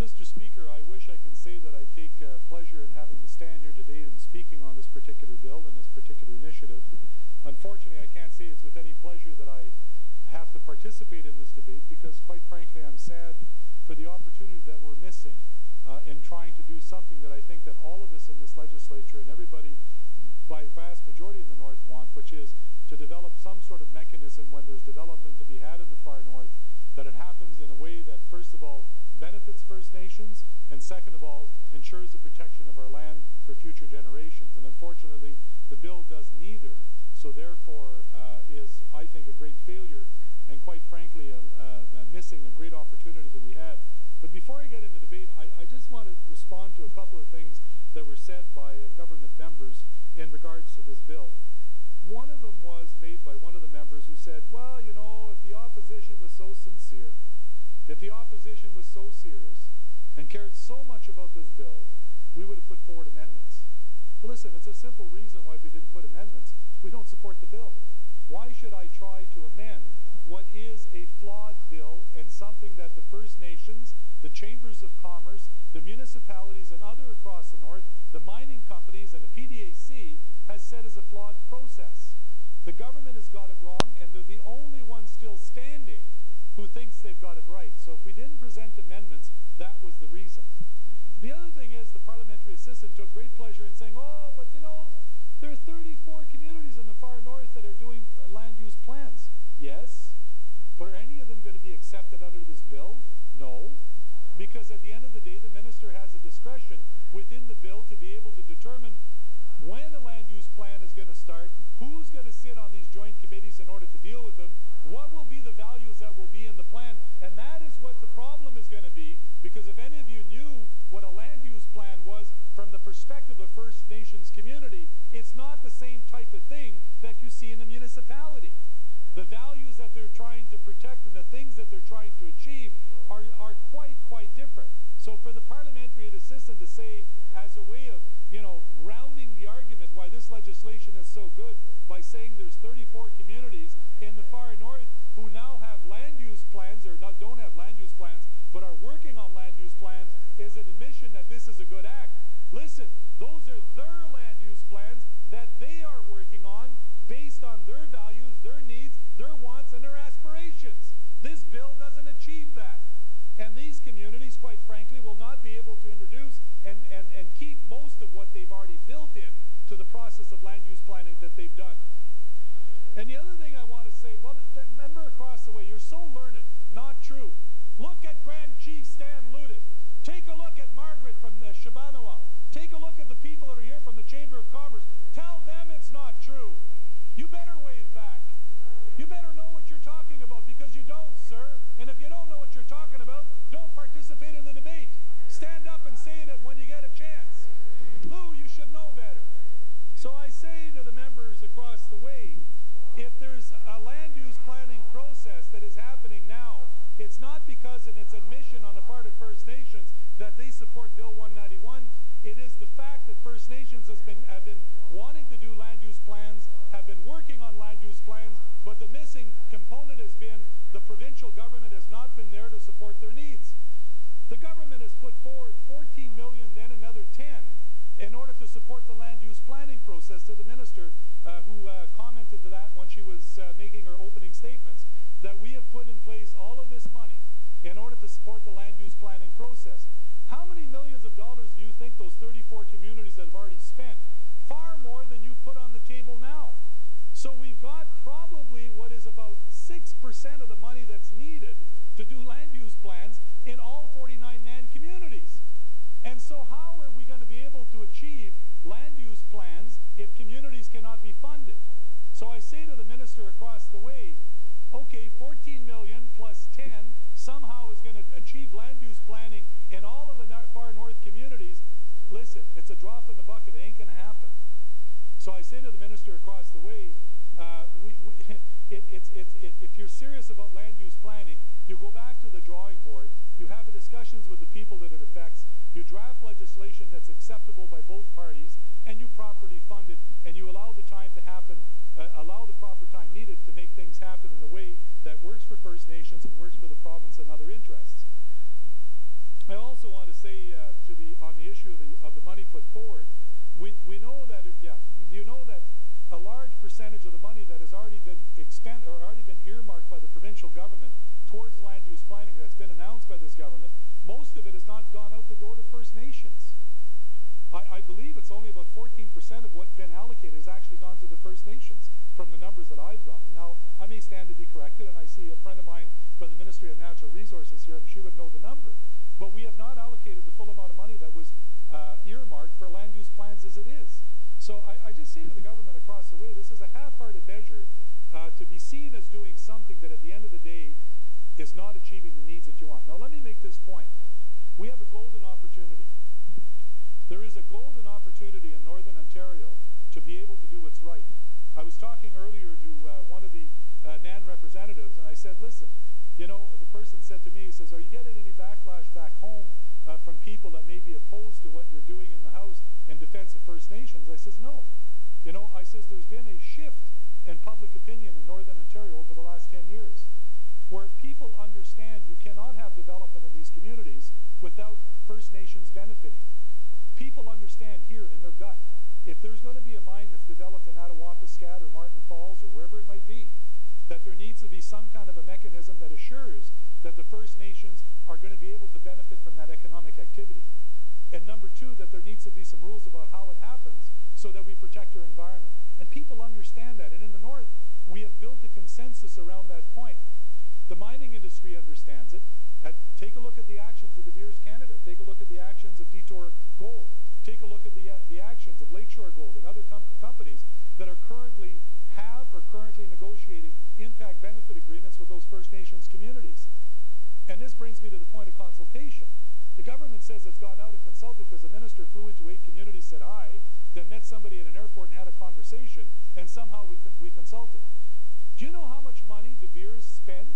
Mr. Speaker, I wish I can say that I take pleasure in having to stand here today and speaking on this particular bill and this particular initiative. Unfortunately, I can't say it's with any pleasure that I have to participate in this debate because, quite frankly, I'm sad for the opportunity that we're missing in trying to do something that I think that all of us in this legislature and everybody by vast majority in the North want, which is to develop some sort of mechanism when there's development to be had in the far North, that it happens in a way that, first of all, benefits First Nations, and second of all, ensures the protection of our land for future generations. And unfortunately, the bill does neither, so therefore is, I think, a great failure and quite frankly missing a great opportunity that we had. But before I get into debate, I just want to respond to a couple of things that were said by government members in regards to this bill. One of them was made by one of the members who said, well, you know, if the opposition was so sincere, if the opposition was so serious and cared so much about this bill, we would have put forward amendments. Well, listen, it's a simple reason why we didn't put amendments. We don't support the bill. Why should I try to amend what is a flawed bill and something that the First Nations, the Chambers of Commerce, the municipalities and other across the North, the mining companies and the PDAC has said is a flawed process? The government has got it wrong, and they're the only ones still standing who thinks they've got it right. So if we didn't present amendments, that was the reason. The other thing is the parliamentary assistant took great pleasure in saying, oh, but you know, there are 34 communities in the far north that are doing land use plans. Yes, but are any of them going to be accepted under this bill? No, because at the end of the day, the minister has a discretion within the bill to be able to determine when a land use plan is going to start, who's going to sit on these joint committees in order to deal with them, what will be the values that will be in the plan, and that is what the problem is going to be, because if any of you knew what a land use plan was from the perspective of First Nations community, it's not the same type of thing that you see in a municipality. The values that they're trying to protect and the things that they're trying to achieve are quite different. So for the parliamentary assistant to say, as a way of, you know, rounding the argument why this legislation is so good by saying there's 34 communities in the far north who now have land use plans, or don't have land use plans, but are working on land use plans, is an admission that this is a good act. Listen, those are their land use plans that they are working on based on their values, their needs, their wants, and their aspirations. This bill doesn't achieve that. And these communities, quite frankly, will not be able to introduce and keep most of what they've already built in to the process of land use planning that they've done. And the other thing I want to say, well, that member across the way, you're so learned. Not true. Look at Grand Chief Stan Ludit. Take a look at Margaret from the Shabanawa. Take a look at the people that are here from the Chamber of Commerce. Tell them it's not true. You better wave back. You better know what you're talking about, because you don't, sir. And if you don't know what you're talking about, don't participate in the debate. Stand up and say it when you get a chance. Lou, you should know better. So I say to the members across the way, if there's a land use planning process that is happening now, it's not because of its admission on the part of First Nations that they support Bill 191. It is the fact that First Nations have been wanting to do land use plans, have been working on land use plans, but the missing component has been the provincial government has not been there to support their needs. The government has put forward 14 million, then another 10, in order to support the land use planning process, to the minister who commented to that when she was making her opening statements, that we have put in place all of this money in order to support the land use planning process. How many millions of dollars do you think those 34 communities that have already spent? Far more than you put on the table now. So we've got probably what is about 6% of the money that's needed to do land use plans in all 49 land communities. And so how are we going to be able to achieve land use plans if communities cannot be funded? So I say to the minister across the way, okay, 14 million plus 10 somehow is going to achieve land use planning in all of the far north communities. Listen, it's a drop in the bucket. It ain't going to happen. So I say to the minister across the way, if you're serious about land use planning, you go back to the drawing board, you have discussions with the people that it affects, you draft legislation that's acceptable by both parties, and you properly fund it, and you allow the time to happen, allow the proper time needed to make things happen in a way that works for First Nations and works for the province and other interests. I also also want to say on the issue of the money put forward, we know that you know that a large percentage of the money that has already been earmarked by the provincial government towards land use planning that's been announced by this government, most of it has not gone out the door to First Nations. I believe it's only about 14% of what's been allocated has actually gone to the First Nations from the numbers that I've gotten. Now, I may stand to be corrected, and I see a friend of mine from the Ministry of Natural Resources here, and she would know the number. But we have not allocated the full amount of money that was earmarked for land use plans as it is. So I just say to the government across the way, this is a half-hearted measure to be seen as doing something that at the end of the day is not achieving the needs that you want. Now, let me make this point. We have a golden opportunity. There is a golden opportunity in Northern Ontario to be able to do what's right. I was talking earlier to one of the NAN representatives, and I said, listen, you know, the person said to me, he says, are you getting any backlash back home from people that may be opposed to what you're doing in the House in defense of First Nations? I says, no. You know, I says, there's been a shift in public opinion in Northern Ontario over the last 10 years, where people understand you cannot have development in these communities without First Nations benefiting. People understand here in their gut, if there's going to be a mine that's developed in Attawapiskat or Martin Falls or wherever it might be, that there needs to be some kind of a mechanism that assures that the First Nations are going to be able to benefit from that economic activity. And number two, that there needs to be some rules about how it happens so that we protect our environment. And people understand that. And in the North, we have built a consensus around that point. The mining industry understands it. Take a look at the actions of De Beers Canada. Take a look at the actions of Detour Gold. Take a look at the actions of Lakeshore Gold and other companies that are currently negotiating impact benefit agreements with those First Nations communities. And this brings me to the point of consultation. The government says it's gone out and consulted because the minister flew into 8 communities, said hi, then met somebody at an airport and had a conversation, and somehow we consulted. Do you know how much money De Beers spent?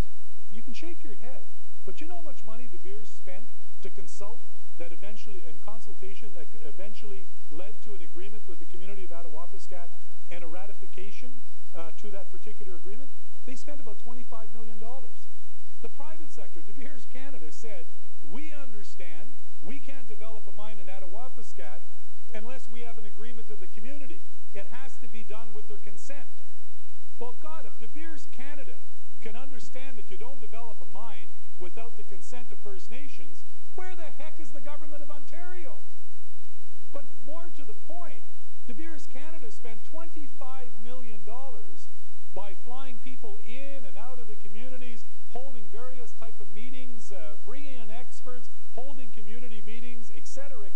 You can shake your head, but you know how much money De Beers spent to consult that eventually, in consultation, that eventually led to an agreement with the community of Attawapiskat and a ratification to that particular agreement? They spent about $25 million. The private sector, De Beers Canada, said, we understand we can't develop a mine in Attawapiskat unless we have an agreement of the community. It has to be done with their consent. Well, God, if De Beers Canada can understand that you don't develop a mine without the consent of First Nations, where the heck is the government of Ontario? But more to the point, De Beers Canada spent $25 million by flying people in and out of the communities, holding various type of meetings, bringing in experts, holding community meetings, et cetera,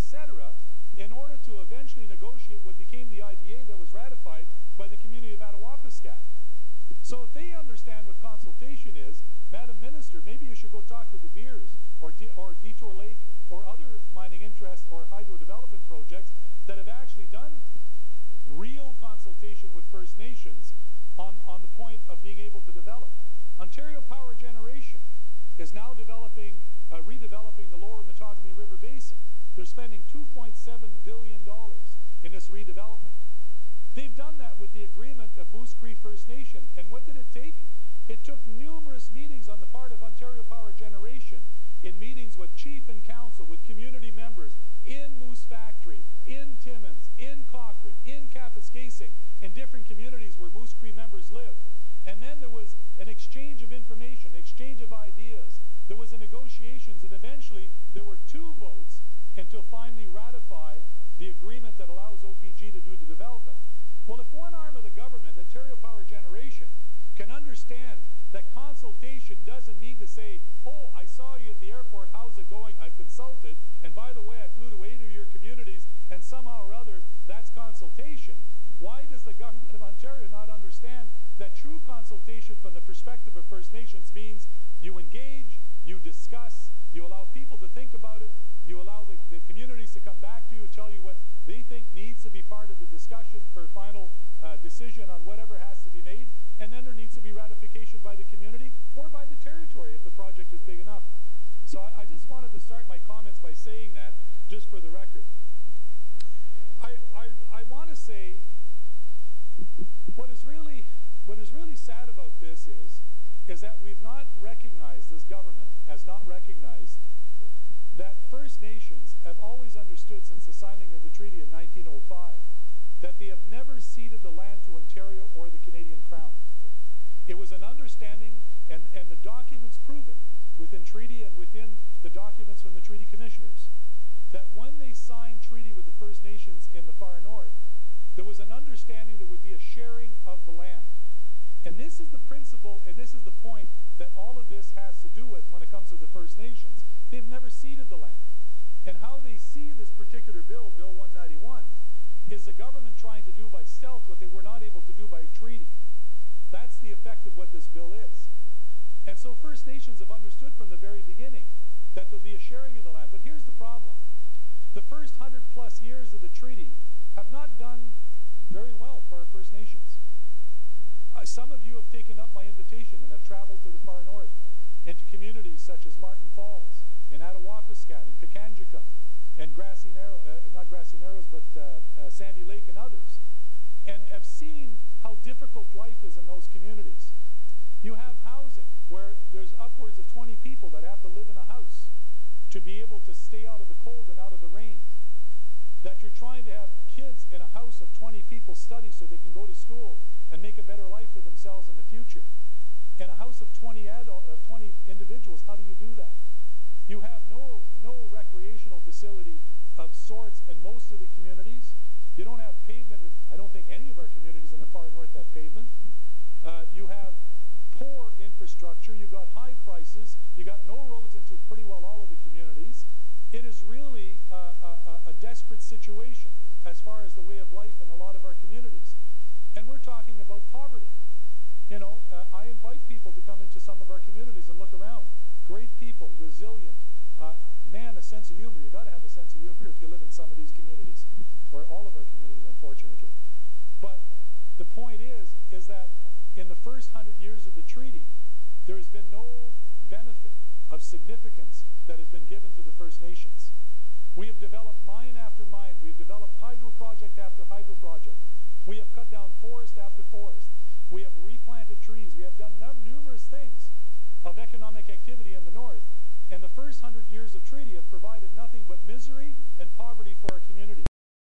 in order to eventually negotiate what became the IDA that was ratified by the community of Attawapiskat. So if they understand what consultation is, Madam Minister, maybe you should go talk to De Beers or Detour Lake or other mining interests or hydro development projects that have actually done real consultation with First Nations on the point of being able to develop. Ontario Power Generation is now redeveloping the lower Matagami River Basin. They're spending $2.7 billion in this redevelopment. They've done that with the agreement of Moose Cree First Nation. And what did it take? It took numerous meetings on the part of Ontario Power Generation, in meetings with chief and council, with community members, in Moose Factory, in Timmins, in Cochrane, in Kapuskasing, in different communities where Moose Cree members live. And then there was an exchange of information, exchange of ideas. There was a negotiations, and eventually there were 2 votes until finally ratify the agreement that allows OPG to do the development. Well, if one arm of the government, Ontario Power Generation, can understand that consultation doesn't mean to say, oh, I saw you at the airport, how's it going? I've consulted, and by the way, I flew to 8 of your communities, and somehow or other, that's consultation. Why does the government of Ontario not understand that true consultation from the perspective of First Nations means you engage, you discuss, you allow people to think about it, you allow the communities to come back to you, tell you what they think needs to be part of the discussion for final decision on whatever has to be made, and then there needs to be ratification by the community or by the territory if the project is big enough. So I just wanted to start my comments by saying that, just for the record. I want to say what is really sad about this is that we've not recognized, this government has not recognized that First Nations have always understood since the signing of the treaty in 1905 that they have never ceded the land to Ontario or the Canadian Crown. It was an understanding, and the documents prove it, within treaty and within the documents from the treaty commissioners, that when they signed treaty with the First Nations in the far north, there was an understanding there would be a sharing of the land. And this is the principle, and this is the point that all of this has to do with when it comes to the First Nations. They've never ceded the land. And how they see this particular bill, Bill 191, is the government trying to do by stealth what they were not able to do by treaty. That's the effect of what this bill is. And so First Nations have understood from the very beginning that there'll be a sharing of the land. But here's the problem. The first 100+ years of the treaty have not done very well for our First Nations. Some of you have taken up my invitation and have traveled to the far north into communities such as Martin Falls, in Attawapiskat, in Pikangikum, and Grassy Narrows, not Grassy Narrows, but Sandy Lake and others, and have seen how difficult life is in those communities. You have housing where there's upwards of 20 people that have to live in a house to be able to stay out of the cold and out of the rain. That you're trying to have kids in a house of 20 people study so they can go to school and make a better life for themselves in the future. In a house of 20 individuals, how do you do that? You have no recreational facility of sorts in most of the communities. You don't have pavement, and I don't think any of our communities in the far north have pavement. You have poor infrastructure. You got high prices. You got no roads into pretty well all of the communities. It is really a desperate situation as far as the way of life in a lot of our communities. And we're talking about poverty. You know, I invite people to come into some of our communities and look around. Great people, resilient, man, a sense of humor. You got to have a sense of humor if you live in some of these communities, or all of our communities, unfortunately. But the point is that in the first 100 years of the treaty, there has been no benefit of significance that has been given to the First Nations. We have developed mine after mine. We have developed hydro project after hydro project. We have cut down forest after forest. We have replanted trees. We have done numerous things of economic activity in the north. And the first 100 years of treaty have provided nothing but misery and poverty for